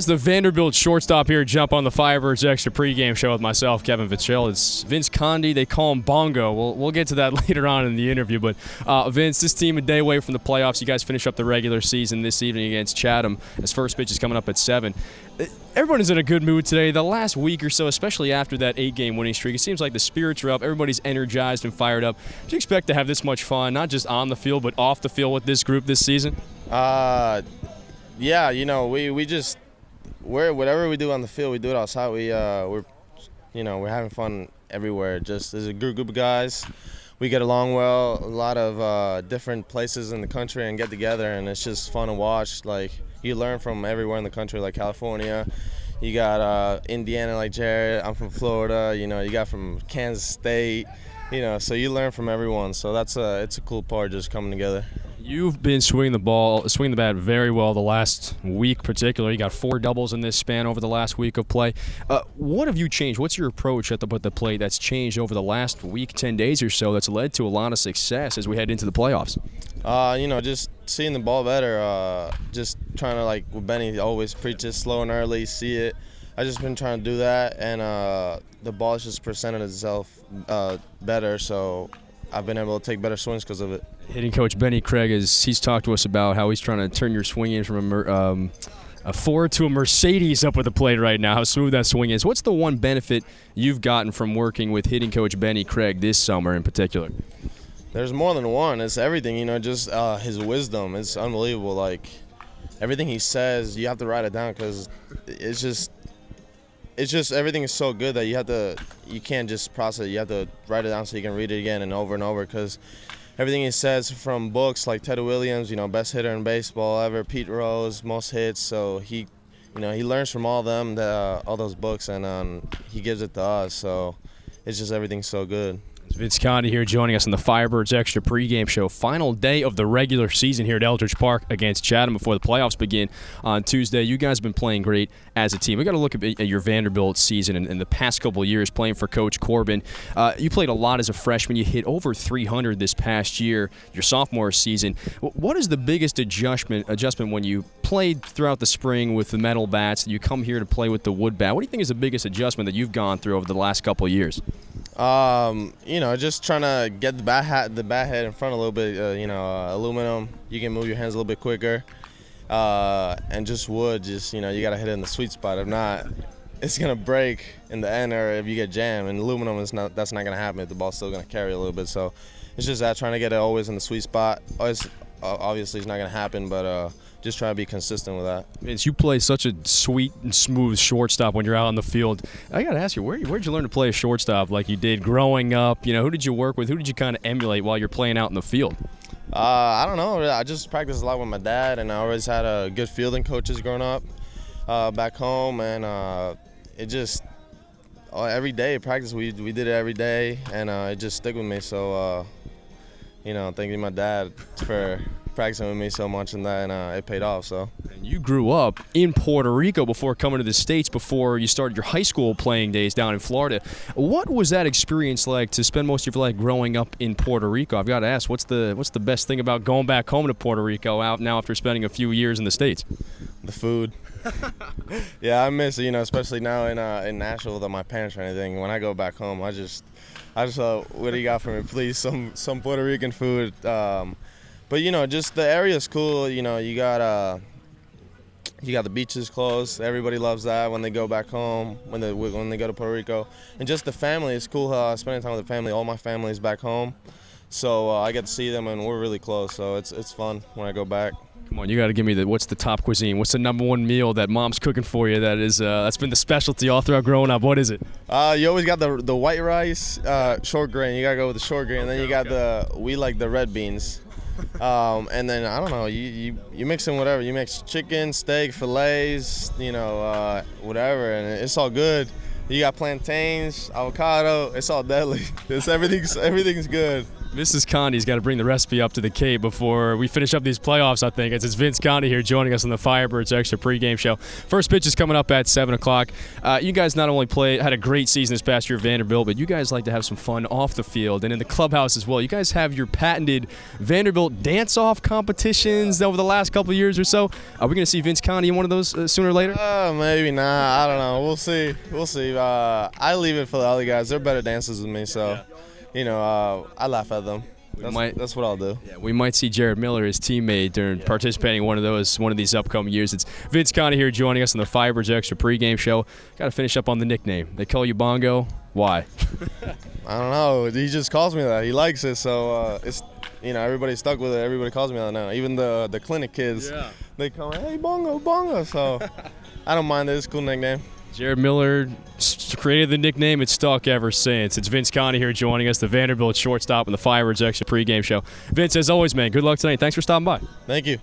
That's the Vanderbilt shortstop here. Jump on the Firebirds Extra pregame show with myself, Kevin Fitzgerald. It's Vince Conde. They call him Bongo. We'll get to that later on in the interview. But Vince, this team a day away from the playoffs. You guys finish up the regular season this evening against Chatham. As first pitch is coming up at 7. Everyone is in a good mood today. The last week or so, especially after that 8-game winning streak, it seems like the spirits are up. Everybody's energized and fired up. Do you expect to have this much fun, not just on the field, but off the field with this group this season? Yeah, we just whatever we do on the field, we do it outside. We're having fun everywhere. Just as a group of guys, we get along well. A lot of different places in the country and get together, and it's just fun to watch. Like, you learn from everywhere in the country, like California. You got Indiana, like Jared. I'm from Florida. You got from Kansas State. So you learn from everyone. So it's a cool part, just coming together. You've been swinging the bat very well the last week particularly. You got 4 doubles in this span over the last week of play. What have you changed? What's your approach at the plate that's changed over the last week, 10 days or so, that's led to a lot of success as we head into the playoffs? Just seeing the ball better. Just trying to, like what Benny always preaches, slow and early, see it. I just been trying to do that, and the ball just presented itself better, so I've been able to take better swings because of it. Hitting coach Benny Craig, he's talked to us about how he's trying to turn your swing in from a Ford to a Mercedes up at the plate right now, how smooth that swing is. What's the one benefit you've gotten from working with hitting coach Benny Craig this summer in particular? There's more than one. It's everything, just his wisdom. It's unbelievable. Like, everything he says, you have to write it down because it's just everything is so good that you can't just process it. You have to write it down so you can read it again and over because everything he says from books like Ted Williams, best hitter in baseball ever, Pete Rose, most hits. So he learns from all them, all those books, and he gives it to us. So it's just everything's so good. Vince Conde here joining us on the Firebirds Extra pregame show. Final day of the regular season here at Eldridge Park against Chatham before the playoffs begin on Tuesday. You guys have been playing great as a team. We got to look at your Vanderbilt season in the past couple of years playing for Coach Corbin. You played a lot as a freshman. You hit over 300 this past year, your sophomore season. What is the biggest adjustment when you played throughout the spring with the metal bats and you come here to play with the wood bat? What do you think is the biggest adjustment that you've gone through over the last couple of years? Just trying to get the bat head in front a little bit. Aluminum, you can move your hands a little bit quicker. And just wood, you got to hit it in the sweet spot. If not, it's gonna break in the end, or if you get jammed. And aluminum that's not gonna happen. The ball's still gonna carry a little bit. So it's just that, trying to get it always in the sweet spot. Obviously, it's not gonna happen, but just try to be consistent with that. Vince, you play such a sweet and smooth shortstop when you're out on the field. I got to ask you, where'd you learn to play a shortstop like you did growing up? Who did you work with? Who did you kind of emulate while you're playing out in the field? I don't know. I just practiced a lot with my dad, and I always had good fielding coaches growing up back home. And it just every day practice, we did it every day, and it just stuck with me. So, thanking my dad for practicing with me so much, and it paid off. So. And you grew up in Puerto Rico before coming to the States, before you started your high school playing days down in Florida. What was that experience like to spend most of your life growing up in Puerto Rico? I've got to ask, what's the best thing about going back home to Puerto Rico out now after spending a few years in the States? The food. Yeah, I miss it, especially now in Nashville without my parents or anything. When I go back home, I just what do you got for me, please? Some Puerto Rican food. But just the area's cool. You got the beaches close. Everybody loves that when they go back home, when they go to Puerto Rico. And just the family is cool. Spending time with the family. All my family's back home, so I get to see them, and we're really close. So it's fun when I go back. Come on, you got to give me what's the top cuisine? What's the number one meal that mom's cooking for you that's been the specialty all throughout growing up? What is it? You always got the white rice, short grain. You got to go with the short grain. And then you got we like the red beans. And then, I don't know, you mix in whatever. You mix chicken, steak, fillets, whatever, and it's all good. You got plantains, avocado, it's all deadly. Everything's good. Mrs. Conde's got to bring the recipe up to the Cape before we finish up these playoffs, I think. It's Vince Conde here joining us on the Firebirds Extra pregame show. First pitch is coming up at 7 o'clock. You guys not only had a great season this past year at Vanderbilt, but you guys like to have some fun off the field and in the clubhouse as well. You guys have your patented Vanderbilt dance-off competitions over the last couple of years or so. Are we going to see Vince Conde in one of those sooner or later? Maybe not. I don't know. We'll see. We'll see. I leave it for the other guys. They're better dancers than me, so. I laugh at them. That's what I'll do. Yeah, we might see Jared Miller, his teammate, participating in one of these upcoming years. It's Vince Conde here joining us on the Firebirds Extra pregame show. Got to finish up on the nickname. They call you Bongo. Why? I don't know. He just calls me that. He likes it, so it's everybody's stuck with it. Everybody calls me that now. Even the clinic kids, they call me, hey, Bongo, Bongo. So I don't mind it. It's a cool nickname. Jared Miller created the nickname. It's stuck ever since. It's Vince Conde here joining us, the Vanderbilt shortstop on the Firebirds Extra pregame show. Vince, as always, man, good luck tonight. Thanks for stopping by. Thank you.